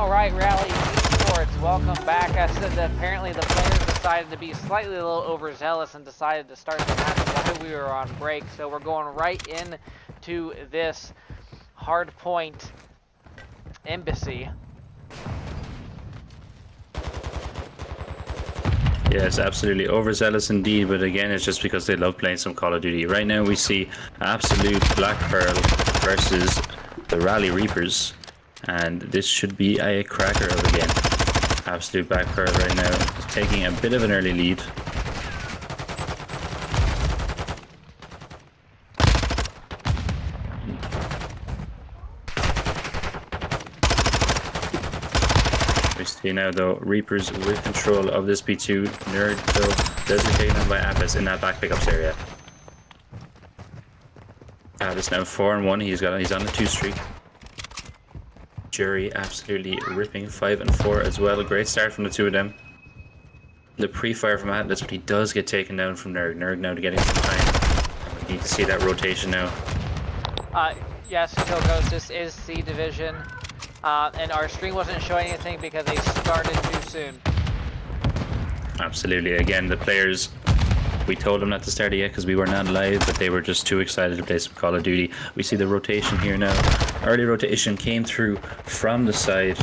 Alright, Rally Esports, welcome back. I said that apparently the players decided to be slightly a little overzealous and decided to start the match while we were on break. So we're going right into this Hardpoint embassy. Yes, absolutely overzealous indeed, but again, it's just because they love playing some Call of Duty. Right now we see Absolut Blackpearl versus the Rally Reapers, and this should be a cracker of a game. Absolut Blackpearl right now is taking a bit of an early lead. We see now though Reapers with control of this P2. Nerd though does get taken on by Apis in that back pickups area. Apis now 4-1. He's on a 2 streak. Jury absolutely ripping 5 and 4 as well. A great start from the two of them. The pre-fire from Atlas, but he does get taken down from Nerd. Nerd now getting some time. We need to see that rotation now. Yes, Kilgos, this is C Division. And our stream wasn't showing anything because they started too soon. Absolutely. Again, the players, we told them not to start it yet because we were not live, but they were just too excited to play some Call of Duty. We see the rotation here now. Early rotation came through from the side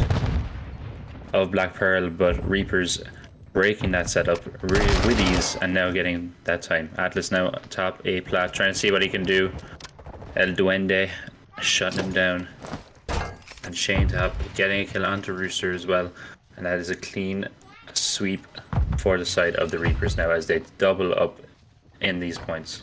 of Blackpearl, but Reapers breaking that setup with ease and now getting that time. Atlas now top A plat, trying to see what he can do. El Duende shutting him down. And Shane top getting a kill onto Rooster as well. And that is a clean sweep for the side of the Reapers now as they double up in these points.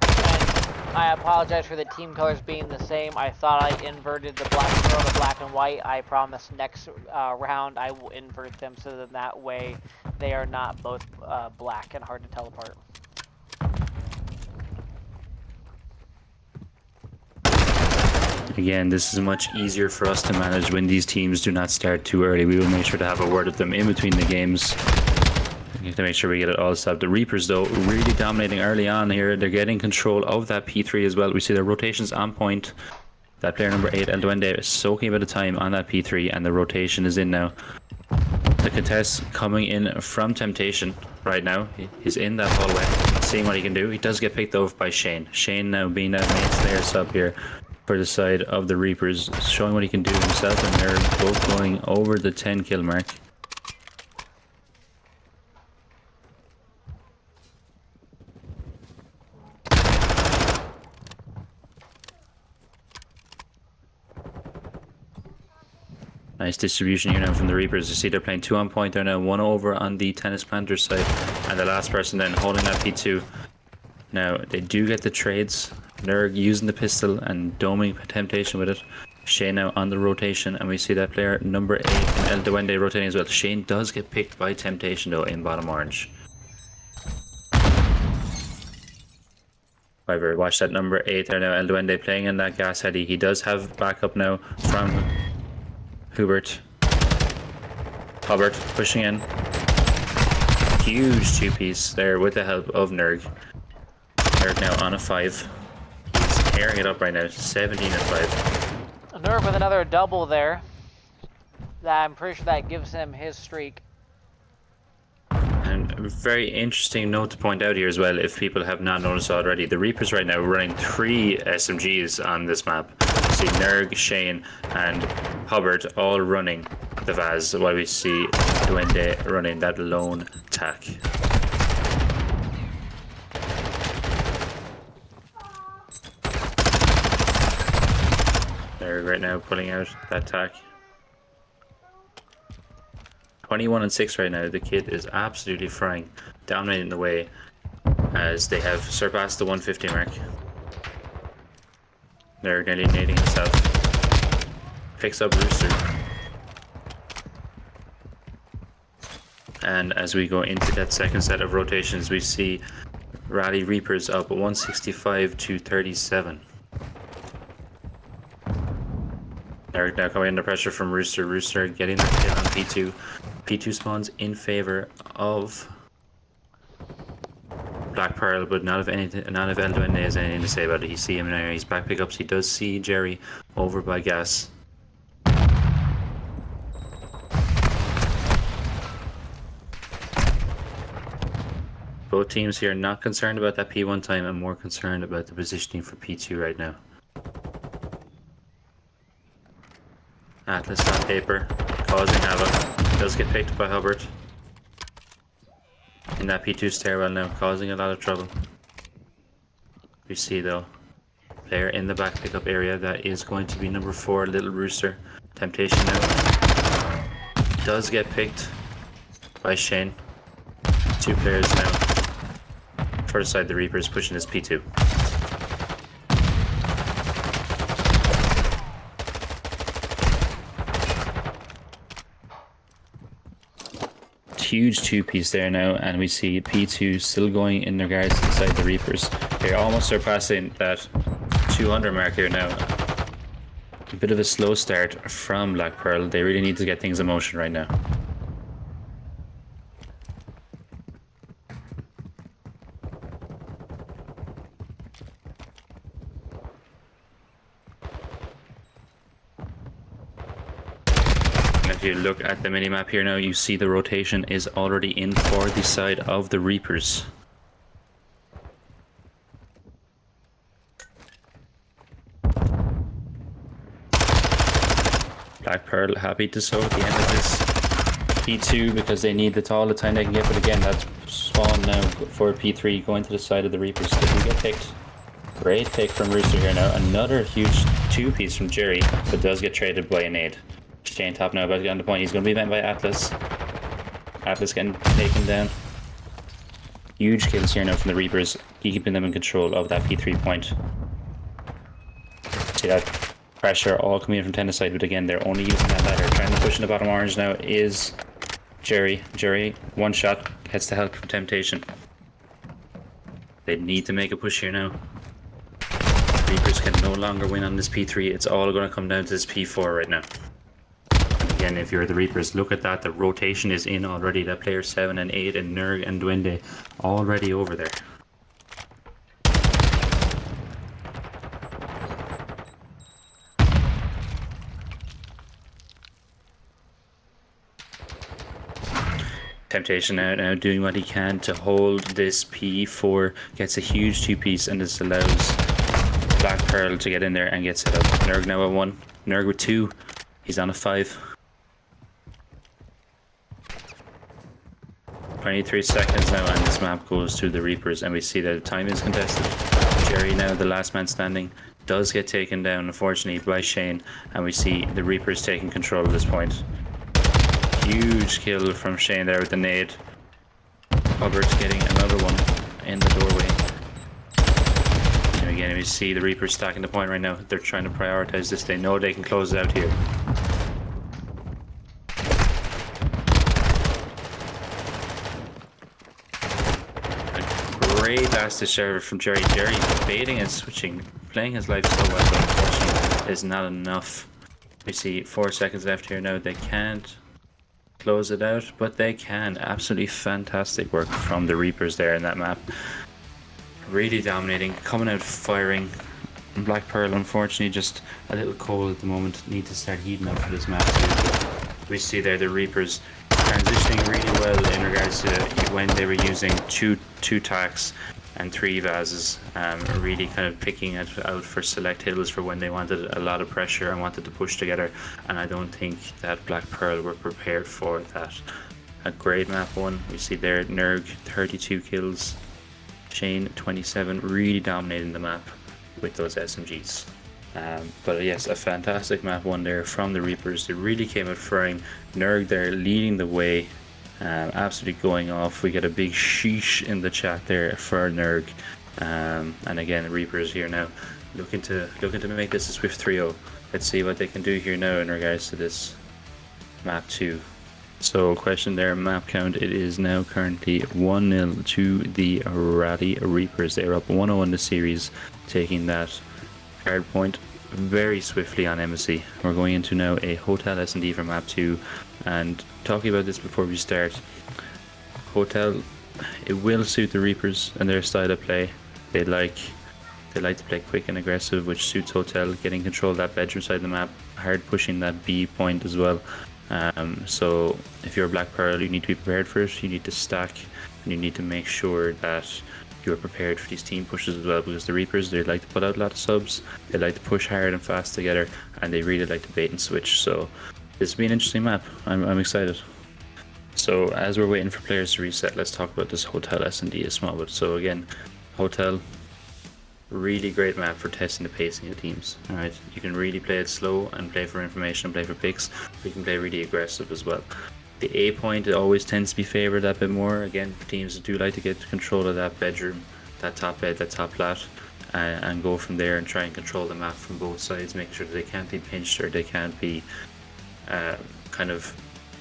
And I apologize for the team colors being the same. I thought I inverted the Blackpearl to black and white. I promise next round I will invert them so that way they are not both black and hard to tell apart. Again, this is much easier for us to manage when these teams do not start too early. We will make sure to have a word with them in between the games. We have to make sure we get it all stopped. The Reapers, though, really dominating early on here. They're getting control of that P3 as well. We see their rotations on point. That player number 8, El Duende, is soaking a bit of time on that P3, and the rotation is in now. The contest coming in from Temptation right now. He's in that hallway, seeing what he can do. He does get picked over by Shane. Shane now being that main Slayer sub here for the side of the Reapers, showing what he can do himself, and they're both going over the 10 kill mark. Nice distribution here now from the Reapers. You see they're playing 2 on point. They're now 1 over on the Tennis Planters side, and the last person then holding that P2. Now they do get the trades. Nerd using the pistol and doming Temptation with it. Shane now on the rotation, and we see that player number 8, El Duende, rotating as well. Shane does get picked by Temptation though in bottom orange. However, watch that number 8 there now, El Duende playing in that gas heady. He does have backup now from Hubbard pushing in. Huge 2-piece there with the help of Nerd. Nerd now on a 5. He's tearing it up right now, 17 and 5. Nerd with another double there. I'm pretty sure that gives him his streak. And a very interesting note to point out here as well, if people have not noticed already, the Reapers right now running 3 SMGs on this map. See Nerg, Shane and Hubbard all running the Vaz, while we see Duende running that lone tack. Nerg right now pulling out that tack. 21 and 6 right now. The kid is absolutely frying, dominating the way as they have surpassed the 150 mark. They're nearly nading himself. Picks up Rooster. And as we go into that second set of rotations, we see Rally Reapers up 165 to 37. They're now coming under pressure from Rooster. Rooster getting the kill on P2. P2 spawns in favor of Blackpearl, but none of El Duende has anything to say about it. You see him now, he's back pickups. He does see Jerry over by gas. Both teams here not concerned about that P1 time and more concerned about the positioning for P2 right now. Atlas on paper, causing havoc. Does get picked by Hubbard. In that P2 stairwell now, causing a lot of trouble. We see though, player in the back pickup area, that is going to be number 4, Little Rooster. Temptation now. Does get picked by Shane. 2 players now. Further side, the Reapers pushing his P2. Huge 2-piece there now, and we see P2 still going in regards inside the Reapers. They're almost surpassing that 200 mark here now. A bit of a slow start from Blackpearl. They really need to get things in motion right now. If you look at the minimap here now, you see the rotation is already in for the side of the Reapers. Blackpearl happy to sow at the end of this P2 because they need it all the time they can get, but again, that's spawn now for P3 going to the side of the Reapers. They can get picked. Great pick from Rooster here now. Another huge 2-piece from Jerry, but does get traded by a nade. Shane top now about to get on the point. He's going to be met by Atlas. Atlas getting taken down. Huge kills here now from the Reapers, keeping them in control of that P3 point. See that pressure all coming in from tennis side, but again, they're only using that ladder. Trying to push in the bottom orange now is Jerry. Jerry, one shot, gets the help from Temptation. They need to make a push here now. Reapers can no longer win on this P3. It's all going to come down to this P4 right now. Again, if you're the Reapers, look at that. The rotation is in already. That player 7 and 8 and Nerg and Duende already over there. Temptation now doing what he can to hold this P4. Gets a huge 2-piece, and this allows Blackpearl to get in there and get set up. Nerg now at 1. Nerg with 2. He's on a 5. 23 seconds now, and this map goes to the Reapers, and we see that the time is contested. Jerry now, the last man standing, does get taken down, unfortunately, by Shane, and we see the Reapers taking control of this point. Huge kill from Shane there with the nade. Hubbard's getting another one in the doorway. And again, we see the Reapers stacking the point right now. They're trying to prioritize this. They know they can close it out here. Great last serve from Jerry. Jerry baiting and switching, playing his life so well, but unfortunately is not enough. We see 4 seconds left here now. They can't close it out, but they can. Absolutely fantastic work from the Reapers there in that map. Really dominating, coming out firing. Blackpearl unfortunately just a little cold at the moment. Need to start heating up for this map too. We see there the Reapers transitioning really well in regards to when they were using two tacks and 3 vases, really kind of picking it out for select hills for when they wanted a lot of pressure and wanted to push together, and I don't think that Blackpearl were prepared for that. A great map one. We see there Nerg 32 kills, Shane 27, really dominating the map with those SMGs. But yes, a fantastic map one there from the Reapers. They really came out firing. Nerg there leading the way, absolutely going off. We get a big sheesh in the chat there for Nerg. And again, the Reapers here now looking to make this a swift 3-0. Let's see what they can do here now in regards to this map 2. So question there, map count, it is now currently 1-0 to the Rally Reapers. They're up 1-0 in the series, taking that Hardpoint very swiftly on Embassy. We're going into now a Hotel S&D for map 2, and talking about this before we start, Hotel, it will suit the Reapers and their style of play. They like to play quick and aggressive, which suits Hotel, getting control of that bedroom side of the map, hard pushing that B point as well. So if you're Blackpearl, you need to be prepared for it. You need to stack and you need to make sure that you are prepared for these team pushes as well, because the Reapers, they like to put out a lot of subs, they like to push hard and fast together, and they really like to bait and switch. So this will be an interesting map. I'm excited. So as we're waiting for players to reset, let's talk about this Hotel S&D a small bit. So again, Hotel, really great map for testing the pacing of teams. Alright, you can really play it slow and play for information and play for picks, but you can play really aggressive as well. The A point, it always tends to be favoured that bit more. Again, teams do like to get control of that bedroom, that top bed, that top flat, and go from there and try and control the map from both sides, make sure that they can't be pinched or they can't be kind of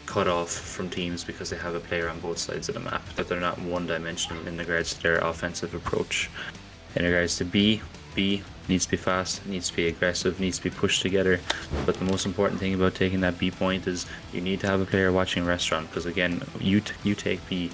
cut off from teams because they have a player on both sides of the map, that they're not one-dimensional in regards to their offensive approach. In regards to B needs to be fast, needs to be aggressive, needs to be pushed together. But the most important thing about taking that B point is you need to have a player watching restaurant, because again, you take B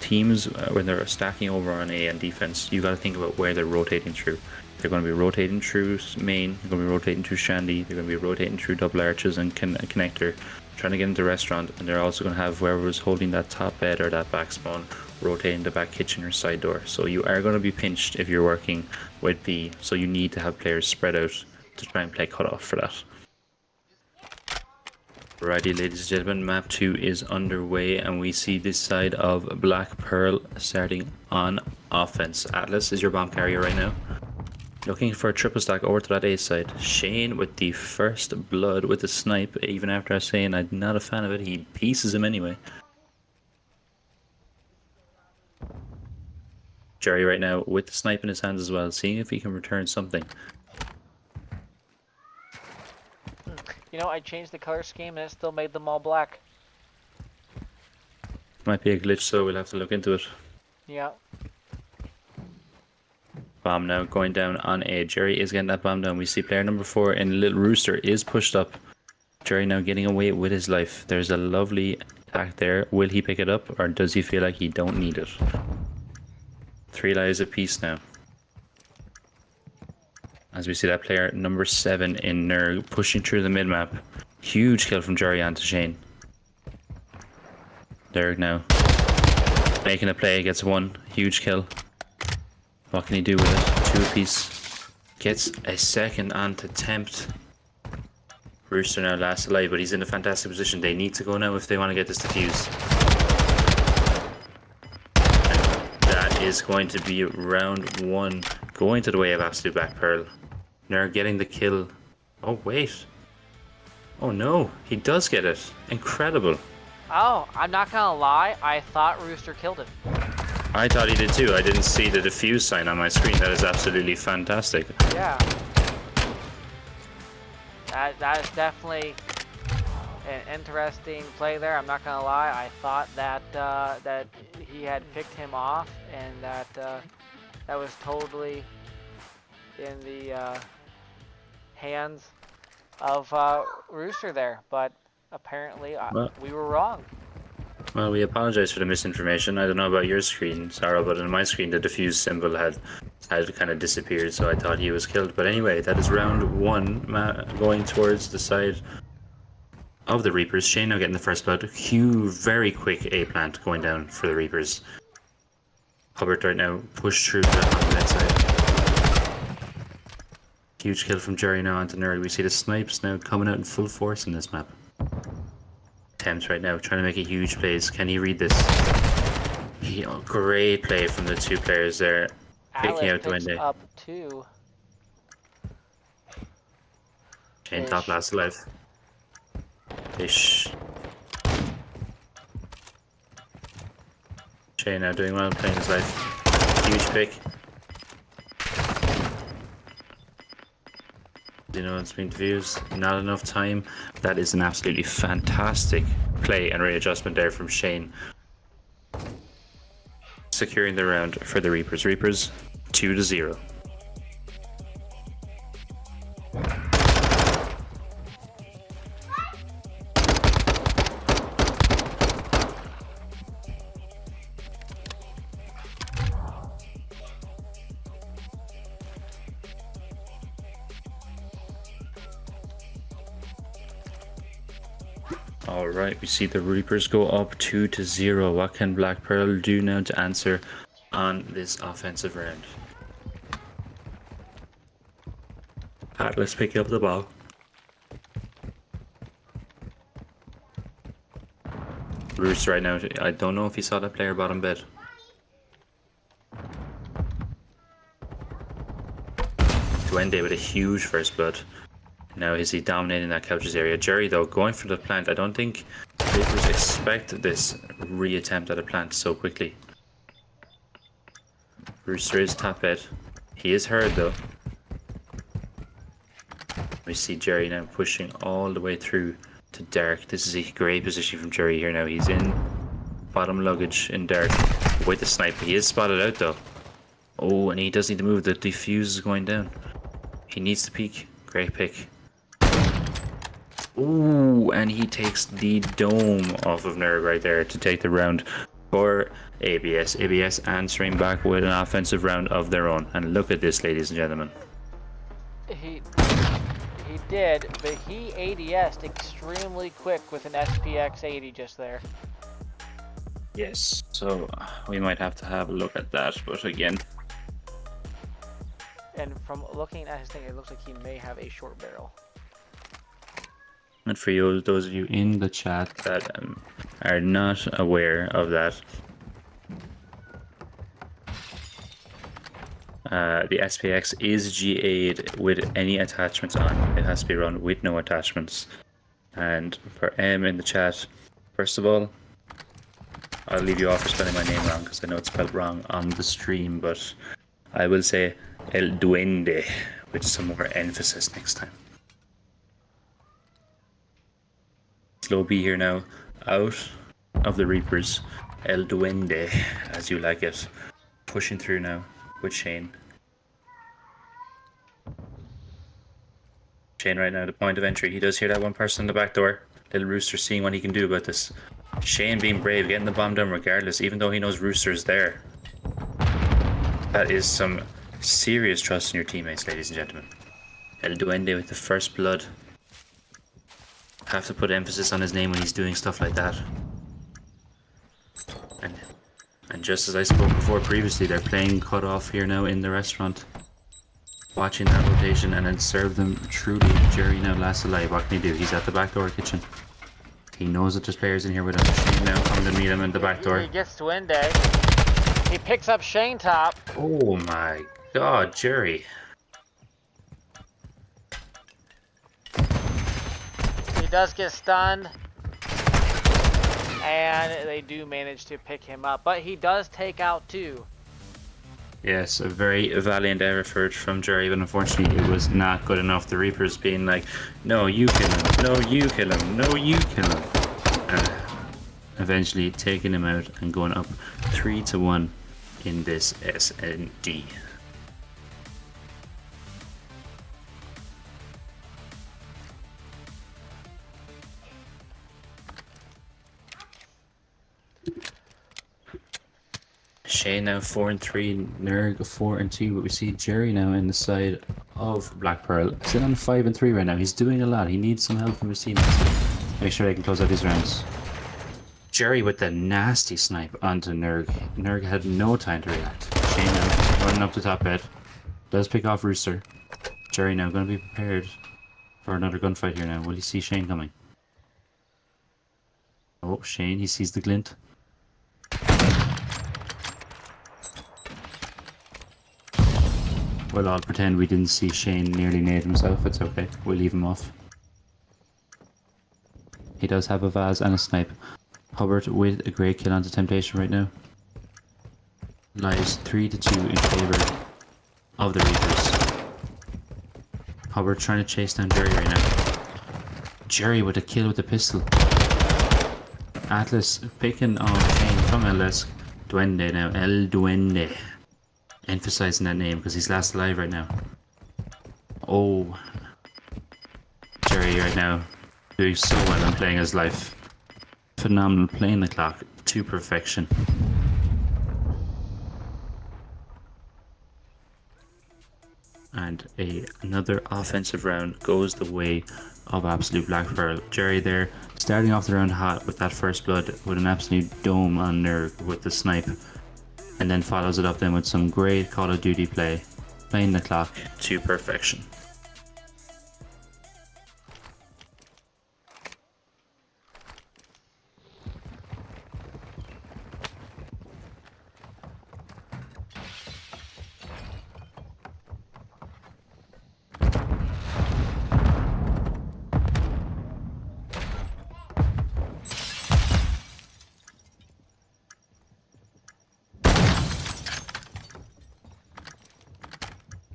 teams when they're stacking over on A and defense, you got to think about where they're rotating through. They're going to be rotating through main, they're going to be rotating through Shandy, they're going to be rotating through double arches and connector, trying to get into restaurant, and they're also going to have whoever's holding that top bed or that back spawn rotating the back kitchen or side door. So you are going to be pinched if you're working with B, so you need to have players spread out to try and play cutoff for that. Alrighty, ladies and gentlemen, map 2 is underway, and we see this side of Blackpearl starting on offense. Atlas is your bomb carrier right now, looking for a triple stack over to that A side. Shane with the first blood with the snipe, even after I was saying I'm not a fan of it, he pieces him anyway. Jerry right now with the snipe in his hands as well, seeing if he can return something. You know, I changed the color scheme and it still made them all black. Might be a glitch, so we'll have to look into it. Yeah. Bomb now going down on A. Jerry is getting that bomb down. We see player number 4 in Little Rooster is pushed up. Jerry now getting away with his life. There's a lovely attack there. Will he pick it up, or does he feel like he don't need it? 3 lives apiece now. As we see that player number 7 in Nerg pushing through the mid map. Huge kill from Jerry onto Shane. Nerg now making a play, gets 1. Huge kill. What can he do with it? 2 apiece. Gets a second onto Tempt. Rooster now last alive, but he's in a fantastic position. They need to go now if they want to get this defused. Is going to be round 1 going to the way of Absolut Blackpearl. Nerg getting the kill. Oh wait, oh no, he does get it. Incredible. Oh, I'm not gonna lie, I thought Rooster killed him. I thought he did too. I didn't see the defuse sign on my screen. That is absolutely fantastic. Yeah, that is definitely an interesting play there. I'm not gonna lie, I thought that that he had picked him off, and that that was totally in the hands of Rooster there, but apparently we were wrong. Well, we apologize for the misinformation. I don't know about your screen, Sarah, but on my screen the diffuse symbol had kind of disappeared, so I thought he was killed. But anyway, that is round 1 going towards the side of the Reapers. Shane now getting the first blood. Huge, very quick A plant going down for the Reapers. Hubbard right now pushed through on the net side. Huge kill from Jerry now onto Nerd. We see the snipes now coming out in full force in this map. Temps right now trying to make a huge plays. Can he read this? Great play from the 2 players there. Picking out the window. Up 2. Shane top last alive. Fish. Shane now doing well, playing his life. Huge pick. You know, it's been defused. Not enough time. That is an absolutely fantastic play and readjustment there from Shane. Securing the round for the Reapers. Reapers 2-0. Alright, we see the Reapers go up 2-0. What can Blackpearl do now to answer on this offensive round? Atlas picking up the ball. Rooster right now, I don't know if he saw that player bottom bed. Duende with a huge first blood. Now is he dominating that couches area? Jerry though, going for the plant. I don't think Reapers expect this reattempt at a plant so quickly. Rooster is top bed. He is heard though. We see Jerry now pushing all the way through to Dark. This is a great position from Jerry here now. He's in bottom luggage in Dark with the sniper. He is spotted out though. Oh, and he does need to move. The defuse is going down. He needs to peek. Great pick. Ooh, and he takes the dome off of Nerg right there to take the round for ABS. ABS answering back with an offensive round of their own. And look at this, ladies and gentlemen. He did, but he ADS'd extremely quick with an SPX 80 just there. Yes, so we might have to have a look at that, but again. And from looking at his thing, it looks like he may have a short barrel. And for you, those of you in the chat that are not aware of that, the SPX is GA'd with any attachments on. It has to be run with no attachments. And for M in the chat, first of all, I'll leave you off for spelling my name wrong because I know it's spelled wrong on the stream, but I will say El Duende with some more emphasis next time. Slow B here now, out of the Reapers. El Duende, as you like it. Pushing through now with Shane. Shane right now, the point of entry. He does hear that one person in the back door. Little Rooster seeing what he can do about this. Shane being brave, getting the bomb down regardless, even though he knows Rooster's there. That is some serious trust in your teammates, ladies and gentlemen. El Duende with the first blood. Have to put emphasis on his name when he's doing stuff like that. And just as I spoke before previously, they're playing cut off here now in the restaurant. Watching that rotation and then serve them truly. Jerry now last alive. What can he do? He's at the back door kitchen. He knows that there's players in here with him. Shane now coming to meet him in the back door. He gets Duende. He picks up Shane top. Oh my god, Jerry. He does get stunned. And they do manage to pick him up. But he does take out two. Yes, a very valiant effort from Jerry, but unfortunately it was not good enough. The Reapers being like, no, you kill him, no, you kill him, no, you kill him. And eventually taking him out and going up 3-1 in this SND. Shane now 4-3, Nerg 4-2, but we see Jerry now in the side of Blackpearl. Still on 5-3 right now. He's doing a lot. He needs some help from his teammates. Make sure they can close out these rounds. Jerry with the nasty snipe onto Nerg. Nerg had no time to react. Shane now running up the top bed. Does pick off Rooster. Jerry now going to be prepared for another gunfight here now. Will he see Shane coming? Oh, Shane, he sees the glint. Well, I'll pretend we didn't see Shane nearly nade himself. It's okay. We'll leave him off. He does have a Vaz and a snipe. Hubbard with a great kill onto Temptation right now. Lies 3-2 in favor of the Reapers. Hubbard trying to chase down Jerry right now. Jerry with a kill with the pistol. Atlas picking on Shane from LS. Duende now. El Duende. Emphasizing that name because he's last alive right now. Oh, Jerry right now doing so well and playing his life. Phenomenal, playing the clock to perfection. And another offensive round goes the way of Absolut Blackpearl. Jerry there, starting off the round hot with that first blood with an absolute dome on there with the snipe. And then follows it up then with some great Call of Duty play, playing the clock to perfection.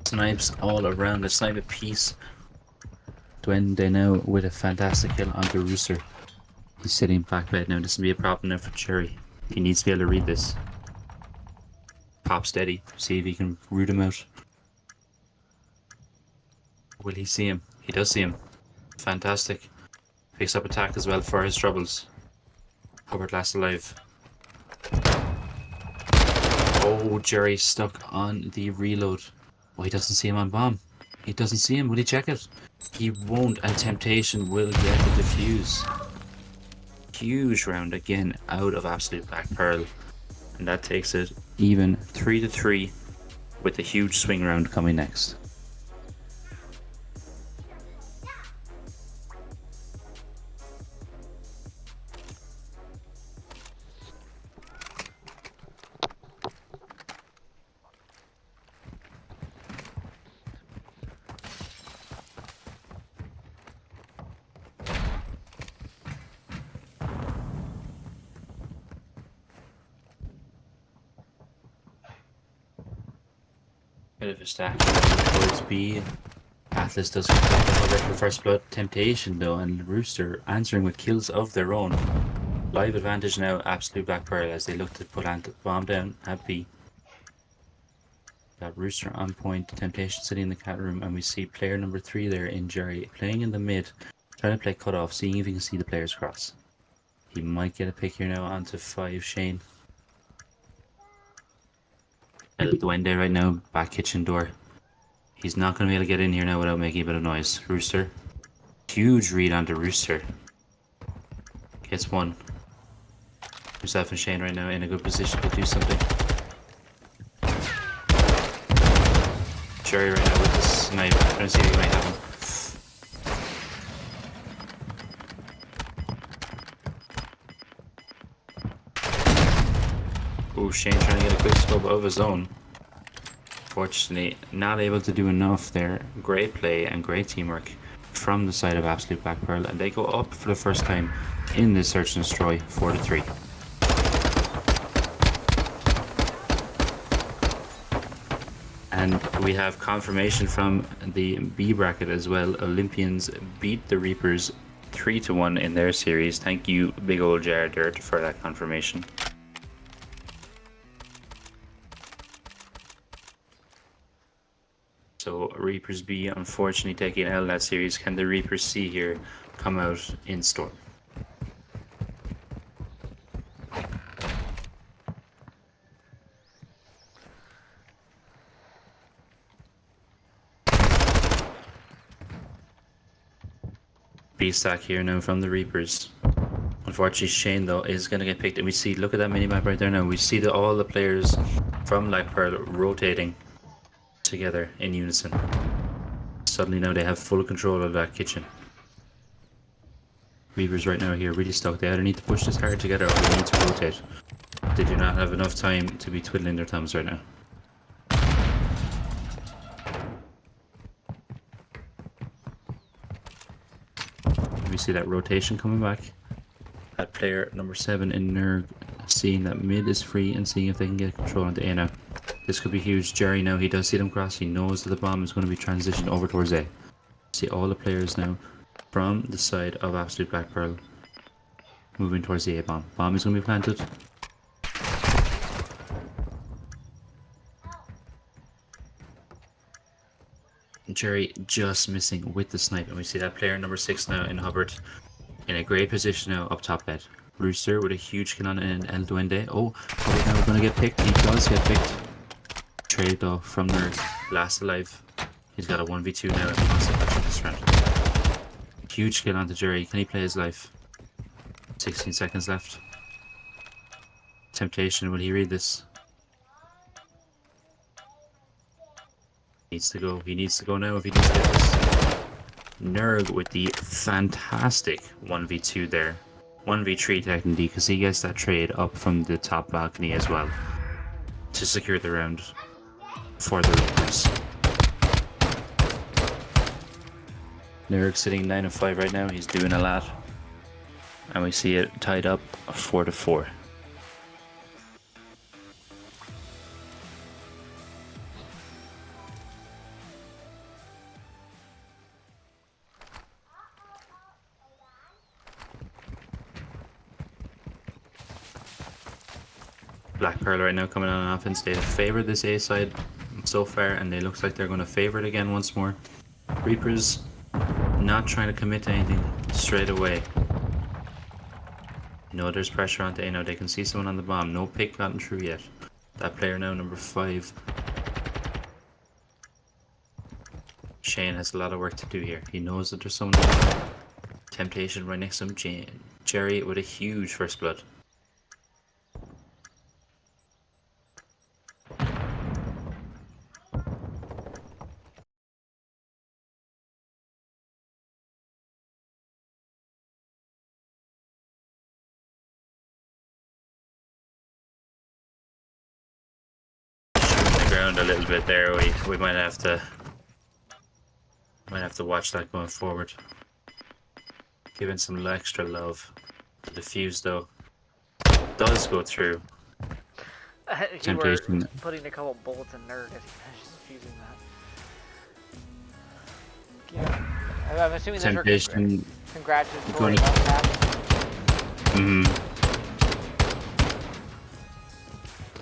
Snipes all around, the snipe a piece. Duende now with a fantastic kill onto Rooster. He's sitting back bed now. This will be a problem now for Cherry. He needs to be able to read this. Pop steady, see if he can root him out. Will he see him? He does see him. Fantastic. Picks up attack as well for his troubles. Hubbard last alive. Oh, Jerry stuck on the reload. Oh, he doesn't see him on bomb. He doesn't see him. Will he check it? He won't, and Temptation will get the defuse. Huge round again out of Absolut Blackpearl. And that takes it even 3-3 with a huge swing round coming next. Bit of a stack towards B. Atlas does get the first blood. Temptation though, and Rooster answering with kills of their own. Live advantage now, Absolut Blackpearl as they look to put bomb down at B. Got Rooster on point, Temptation sitting in the cat room, and we see player number 3 there in Jerry playing in the mid, trying to play cutoff, seeing if he can see the players cross. He might get a pick here now onto 5 Shane. El Duende right now, back kitchen door. He's not going to be able to get in here now without making a bit of noise. Rooster. Huge read onto Rooster. Gets one. Himself and Shane right now in a good position to do something. Jerry right now with the snipe. I don't see if he might have him. Oh, Shane trying to get a quick scope of his own. Fortunately, not able to do enough there. Great play and great teamwork from the side of Absolut Blackpearl, and they go up for the first time in this search and destroy 4-3. And we have confirmation from the B bracket as well. Olympians beat the Reapers 3-1 in their series. Thank you, big old Jared Dirt, for that confirmation. So Reapers B unfortunately taking L in that series. Can the Reapers C here come out in storm? B stack here now from the Reapers. Unfortunately, Shane though is going to get picked, and we see, look at that minimap right there now. We see all the players from Blackpearl rotating together in unison. Suddenly now they have full control of that kitchen. Reapers right now here really stuck. They either need to push this hard together or they need to rotate. They do not have enough time to be twiddling their thumbs right now. We see that rotation coming back. That player number 7 in Nerg seeing that mid is free and seeing if they can get control into A now. This could be huge. Jerry now, he does see them cross. He knows that the bomb is going to be transitioned over towards A. See all the players now from the side of Absolut Blackpearl moving towards the A bomb. Bomb is going to be planted. Jerry just missing with the snipe, and we see that player number 6 now in Hubbard in a great position now up top bed. Rooster with a huge kill on El Duende. Oh, Hubbard now going to get picked. He does get picked. Trade though from their last alive He's got a 1v2 now if he wants to catch this round. Huge kill onto Jerry. Can he play his life? 16 seconds left. Temptation, will he read this? Needs to go. He needs to go now if he needs to get this. Nerg with the fantastic 1v2 there. 1v3 technically, because he gets that trade up from the top balcony as well to secure the round for the Reapers. Nerg sitting 9-5 right now. He's doing a lot. And we see it tied up 4-4. Blackpearl right now coming on offense. They have favored this A side so far, and it looks like they're going to favor it again once more. Reapers not trying to commit to anything straight away. You know there's pressure onto A now. They can see someone on the bomb. No pick gotten through yet. That player now, number 5. Shane has a lot of work to do here. He knows that there's someone. Temptation right next to him. Jerry with a huge first blood. Ground a little bit there. We might have to watch that going forward. Giving some extra love. The defuse though does go through. You were putting a couple bullets in Nerg as he finishes defusing that. Yeah. I'm assuming those were congratulatory.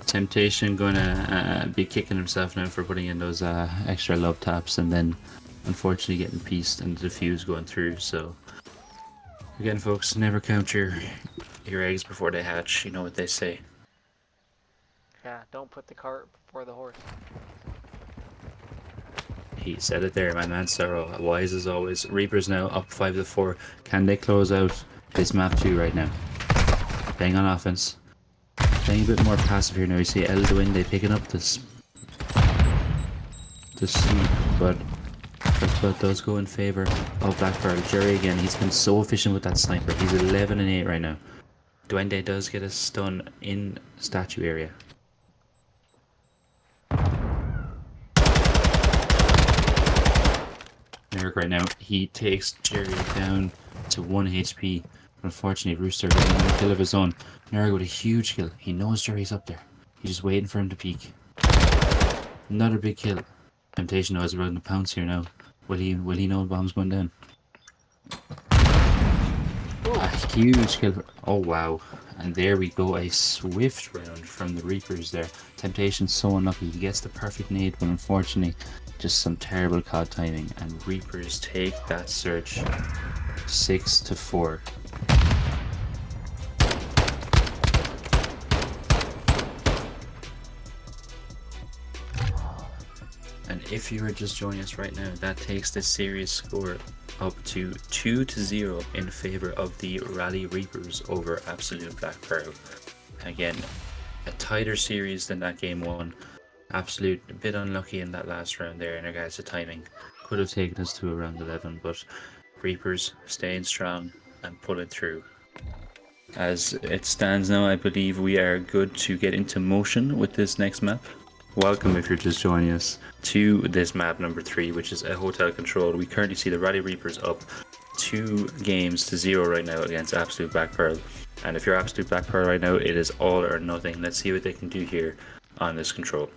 Temptation gonna be kicking himself now for putting in those extra love taps, and then unfortunately getting pieced and the defuse going through. So again, folks, never count your eggs before they hatch. You know what they say. Yeah, don't put the cart before the horse. He said it there, my man Sorrow. Wise as always. Reapers now up 5-4. Can they close out this map 2 right now? Playing on offense. Playing a bit more passive here now. You see Elduin, they picking up this sneak, but first blood does go in favor of Blackpearl. Jerry again, he's been so efficient with that sniper. He's 11-8 right now. Duende does get a stun in statue area. Nerg right now, he takes Jerry down to 1 HP. Unfortunately, Rooster got another kill of his own. Nerg with a huge kill. He knows Jerry's up there. He's just waiting for him to peek. Another big kill. Temptation knows around the pounce here now. Will he know the bomb's going down? A huge kill. Oh wow. And there we go. A swift round from the Reapers there. Temptation's so unlucky. He gets the perfect nade, but unfortunately just some terrible COD timing. And Reapers take that search 6-4. And if you are just joining us right now, that takes the series score up to 2-0 in favor of the Rally Reapers over Absolut Blackpearl. Again, a tighter series than that game 1. Absolute a bit unlucky in that last round there in regards to timing. Could have taken us to around 11, but Reapers staying strong and pulling through. As it stands now, I believe we are good to get into motion with this next map. Welcome, if you're just joining us, to this map number 3, which is a hotel control. We currently see the Rally Reapers up 2-0 right now against Absolut Blackpearl. And if you're Absolut Blackpearl right now, it is all or nothing. Let's see what they can do here on this control.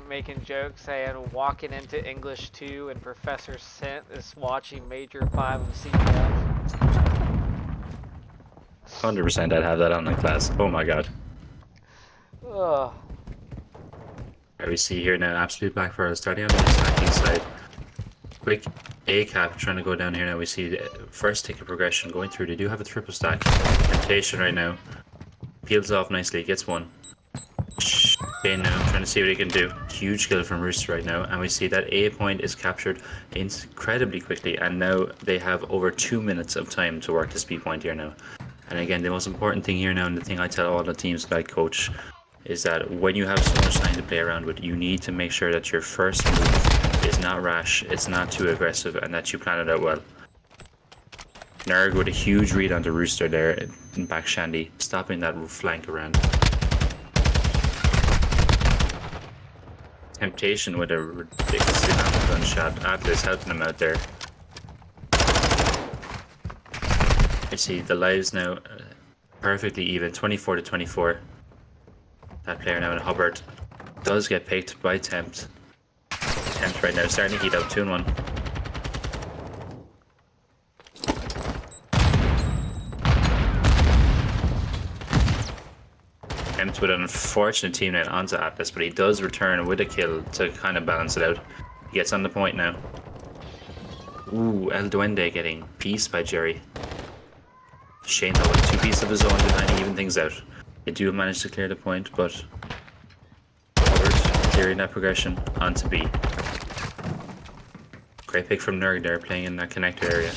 Making jokes saying walking into English 2 and Professor Sent is watching Major 5 of CPF. 100% I'd have that on in class. Oh my god. Ugh. We see here now Absolut Blackpearl starting on the attacking side. Quick A cap trying to go down here now. We see the first tick of progression going through. They do have a triple stack. Temptation right now. Peels off nicely, gets one. Shane now trying to see what he can do. Huge kill from Rooster right now, and we see that A point is captured incredibly quickly, and now they have over 2 minutes of time to work this B point here now. And again, the most important thing here now, and the thing I tell all the teams that I coach, is that when you have so much time to play around with, you need to make sure that your first move is not rash, it's not too aggressive, and that you plan it out well. Nerg with a huge read onto Rooster there in back Shandy, stopping that flank around. Temptation with a ridiculously random gunshot. Atlas helping him out there. I see the lives now perfectly even, 24 to 24. That player now in Hubbard does get picked by Tempt. Tempt right now starting to heat up 2-1. Tempt with an unfortunate teammate onto Atlas, but he does return with a kill to kind of balance it out. He gets on the point now. Ooh, El Duende getting pieced by Jerry. Shane though with 2 pieces of his own to kind of even things out. They do manage to clear the point, but Howard clearing that progression onto B. Great pick from Nerg there, playing in that connector area.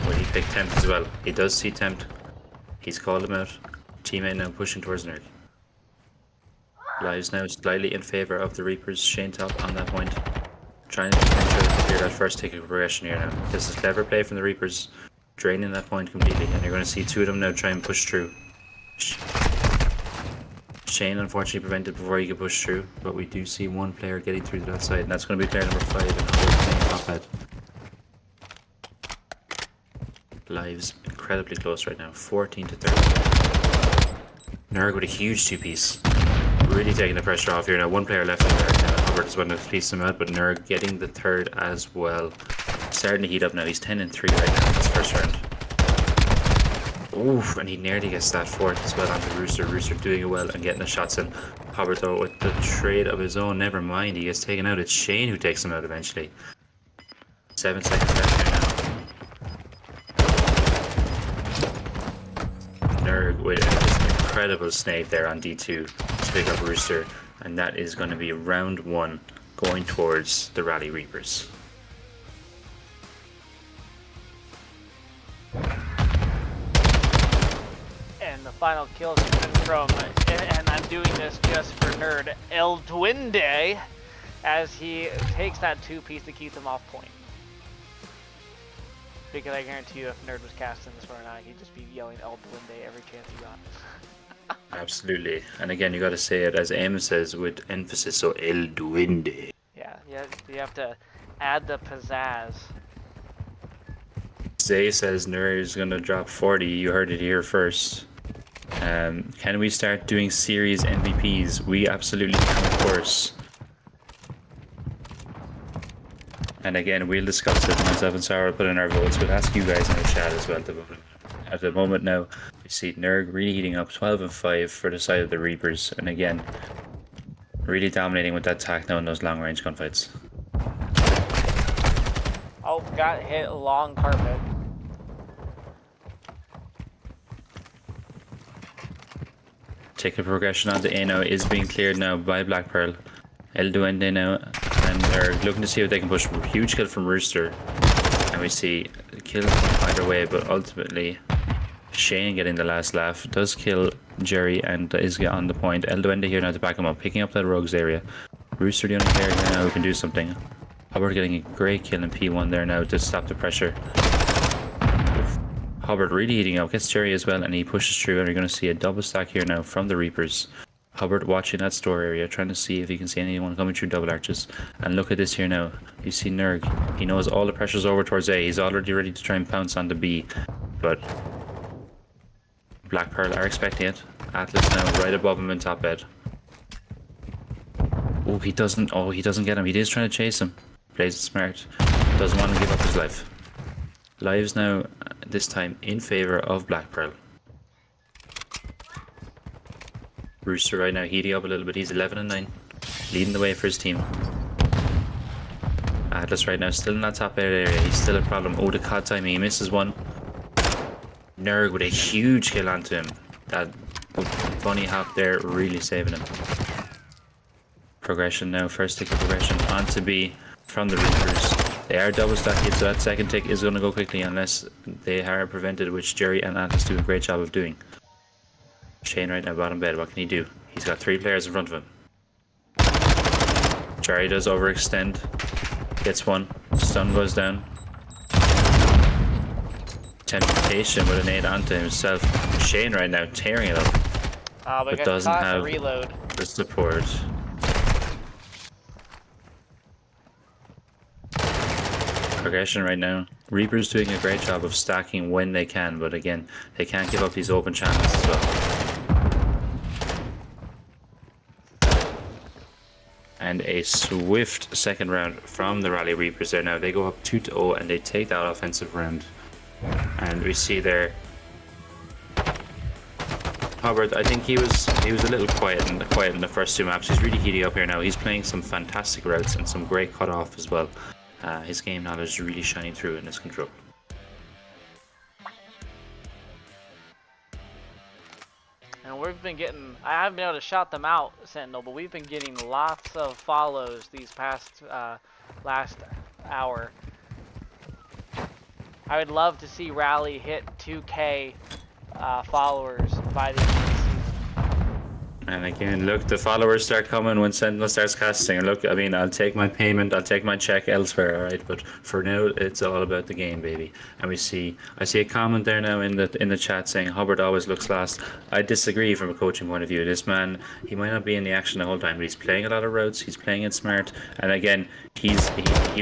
Well, he picked Tempt as well. He does see Tempt. He's called him out. Teammate now pushing towards Nerg. Lives now slightly in favour of the Reapers. Shane top on that point. Trying to make sure to clear that first tick of progression here now. This is clever play from the Reapers. Draining that point completely. And you're going to see 2 of them now try and push through. Shane unfortunately prevented before he could push through. But we do see 1 player getting through to that side. And that's going to be player number 5 and top head. Lives incredibly close right now, 14 to 30. Nerg with a huge 2-piece, really taking the pressure off here now. 1 player left in there now. Hubbard is going to piece him out, but Nerg getting the 3rd as well. Starting to heat up now. He's 10 and 3 right now in this first round. Oof, and he nearly gets that 4th as well onto Rooster. Rooster doing it well and getting the shots in. Hubbard though with the trade of his own, never mind, he gets taken out. It's Shane who takes him out eventually. 7 seconds left here now. Nerg with an incredible snake there on D2 to pick up Rooster, and that is going to be round 1 going towards the Rally Reapers. And the final kill is coming from, and I'm doing this just for Nerd, El Duende, as he takes that 2-piece to keep them off point. Because I guarantee you if Nerd was casting this right now, he'd just be yelling El Duende every chance he got. Absolutely. And again, you got to say it as Amos says with emphasis, so El Duende. Yeah, you have to add the pizzazz. Zay says Nerd is going to drop 40. You heard it here first. Can we start doing series MVPs? We absolutely can, of course. And again, we'll discuss it. Myself and Sarah will put in our votes. We'll ask you guys in the chat as well to vote. At the moment now, we see Nerg really heating up, 12 and 5 for the side of the Reapers. And again, really dominating with that tack now in those long range gunfights. Oh, got hit long carpet. Ticket progression on the A now is being cleared now by Blackpearl. El Duende now, and they're looking to see if they can push. Huge kill from Rooster, and we see a kill either way, but ultimately Shane getting the last laugh does kill Jerry and is on the point. El Duende here now to back him up, picking up that rogues area. Rooster the only player here now who can do something. Hubbard getting a great kill in P1 there now to stop the pressure. Hubbard really heating up, gets Jerry as well, and he pushes through, and you're going to see a double stack here now from the Reapers. Hubbard watching that store area, trying to see if he can see anyone coming through double arches. And look at this here now. You see Nerg. He knows all the pressure's over towards A. He's already ready to try and pounce on the B. But Blackpearl are expecting it. Atlas now right above him in top bed. Oh, he doesn't get him. He is trying to chase him. Plays it smart. Doesn't want to give up his life. Lives now, this time in favour of Blackpearl. Rooster right now heating up a little bit. He's 11 and 9, leading the way for his team. Atlas right now still in that top area. He's still a problem. Oh, the COD timing. He misses one. Nerg with a huge kill onto him. That bunny hop there, really saving him. Progression now, first tick of progression onto B from the Reapers. They are double stacking, so that second tick is going to go quickly unless they are prevented, which Jerry and Atlas do a great job of doing. Shane right now, bottom bed, what can he do? He's got 3 players in front of him. Jerry does overextend, gets one, stun goes down. Temptation with a nade onto himself. Shane right now tearing it up, but doesn't have reload. the support. Progression right now. Reaper's doing a great job of stacking when they can, but again, they can't give up these open channels as well. And a swift second round from the Rally Reapers there now. They go up 2-0 and they take that offensive round. And we see there Hubbard, I think he was a little quiet in the first 2 maps. He's really heating up here now. He's playing some fantastic routes and some great cutoff as well. His game knowledge is really shining through in his control. And we've been getting, I haven't been able to shout them out, Sentinel, but we've been getting lots of follows these past last hour. I would love to see Rally hit 2K followers by the end of the season. And again, look, the followers start coming when Sentinel starts casting. And look, I mean, I'll take my payment, I'll take my check elsewhere, alright? But for now, it's all about the game, baby. And I see a comment there now in the chat saying Hubbard always looks last. I disagree from a coaching point of view. This man, he might not be in the action the whole time, but he's playing a lot of routes, he's playing it smart, and again, he's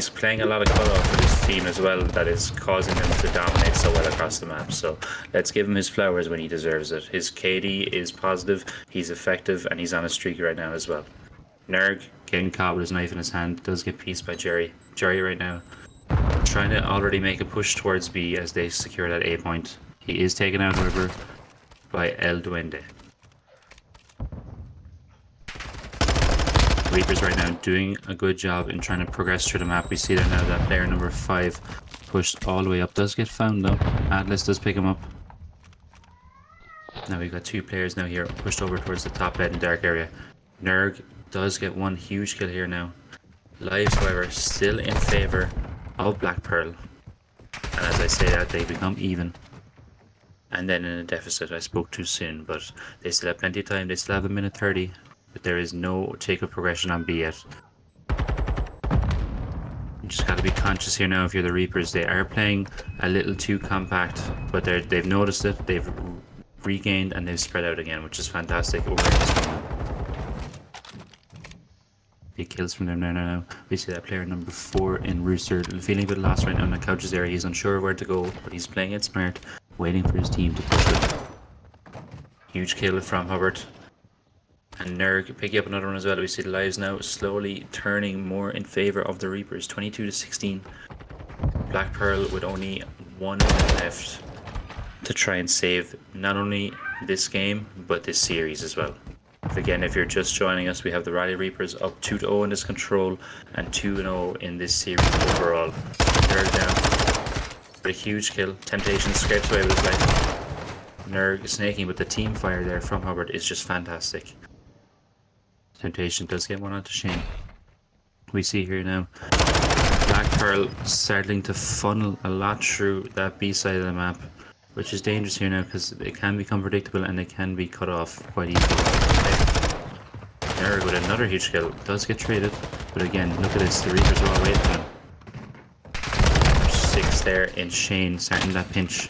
playing a lot of cutoff for this team as well that is causing them to dominate so well across the map. So let's give him his flowers when he deserves it. His KD is positive, he's effective, and he's on a streak right now as well. Nerg getting caught with his knife in his hand, does get pieced by Jerry. Jerry right now trying to already make a push towards B as they secure that A point. He is taken out, however, by El Duende. Reapers right now doing a good job in trying to progress through the map. We see there now that player number 5 pushed all the way up, does get found though. Atlas does pick him up. Now we've got 2 players now here pushed over towards the top bed and dark area. Nerg does get one huge kill here now. Lives, however, still in favour of Blackpearl. And as I say that, they become even. And then in a deficit. I spoke too soon, but they still have plenty of time. They still have 1:30. But there is no take of progression on B yet. You just gotta be conscious here now if you're the Reapers. They are playing a little too compact, but they've noticed it. They've regained and they've spread out again, which is fantastic. Big kills from them now. We see that player number 4 in Rooster feeling a bit lost right now in the couches area. He's unsure of where to go, but he's playing it smart, waiting for his team to push it. Huge kill from Hubbard. And Nerg picking up another one as well. We see the lives now slowly turning more in favour of the Reapers. 22-16. Blackpearl with only 1 minute left to try and save not only this game but this series as well. Again, if you're just joining us, we have the Rally Reapers up 2-0 in this control and 2-0 in this series overall. Nerg down with a huge kill. Temptation scrapes away with his life. Nerg snaking, but the team fire there from Hubbard is just fantastic. Temptation does get one onto Shane. We see here now Blackpearl starting to funnel a lot through that B side of the map, which is dangerous here now because it can become predictable and it can be cut off quite easily. Nerg with another huge kill, does get traded, but again, look at this, the Reapers are all waiting for him. 6 there in Shane, starting that pinch.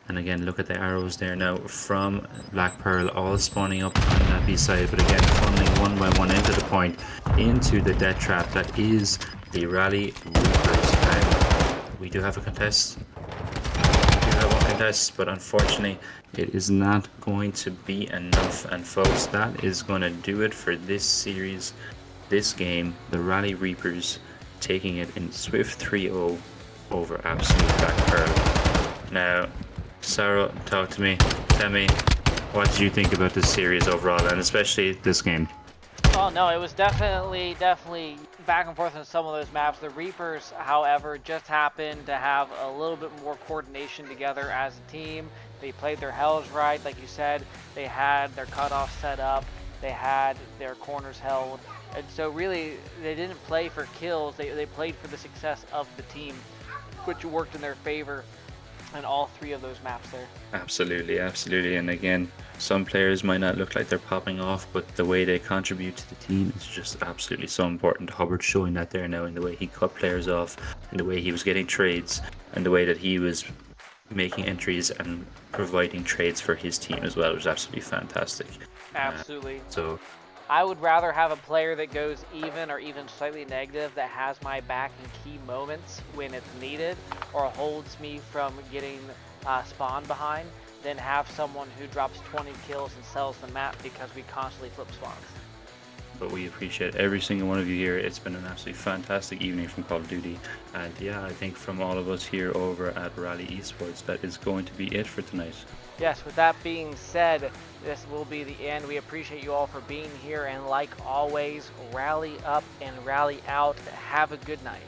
And again, look at the arrows there now from Blackpearl, all spawning up on that B side, but again, funneling one by one into the point, into the death trap that is the Rally Reapers. And we do have a contest. But unfortunately it is not going to be enough, and folks, that is going to do it for this series, this game. The Rally Reapers taking it in swift 3-0 over Absolut Blackpearl. Now Sarah, talk to me, tell me, what did you think about this series overall, and especially this game? Oh no, it was definitely back and forth on some of those maps. The Reapers, however, just happened to have a little bit more coordination together as a team. They played their hells right, like you said. They had their cutoff set up. They had their corners held. And so really, they didn't play for kills. They played for the success of the team, which worked in their favor in all 3 of those maps there. Absolutely, absolutely. And again, some players might not look like they're popping off, but the way they contribute to the team is just absolutely so important. Hubbard showing that there now in the way he cut players off, in the way he was getting trades, and the way that he was making entries and providing trades for his team as well. It was absolutely fantastic. Absolutely. So I would rather have a player that goes even or even slightly negative, that has my back in key moments when it's needed, or holds me from getting spawned behind, than have someone who drops 20 kills and sells the map because we constantly flip spawns. but we appreciate every single one of you here. It's been an absolutely fantastic evening from Call of Duty, and yeah, I think from all of us here over at Rally Esports, that is going to be it for tonight. Yes, with that being said, this will be the end. We appreciate you all for being here, and like always, rally up and rally out. Have a good night.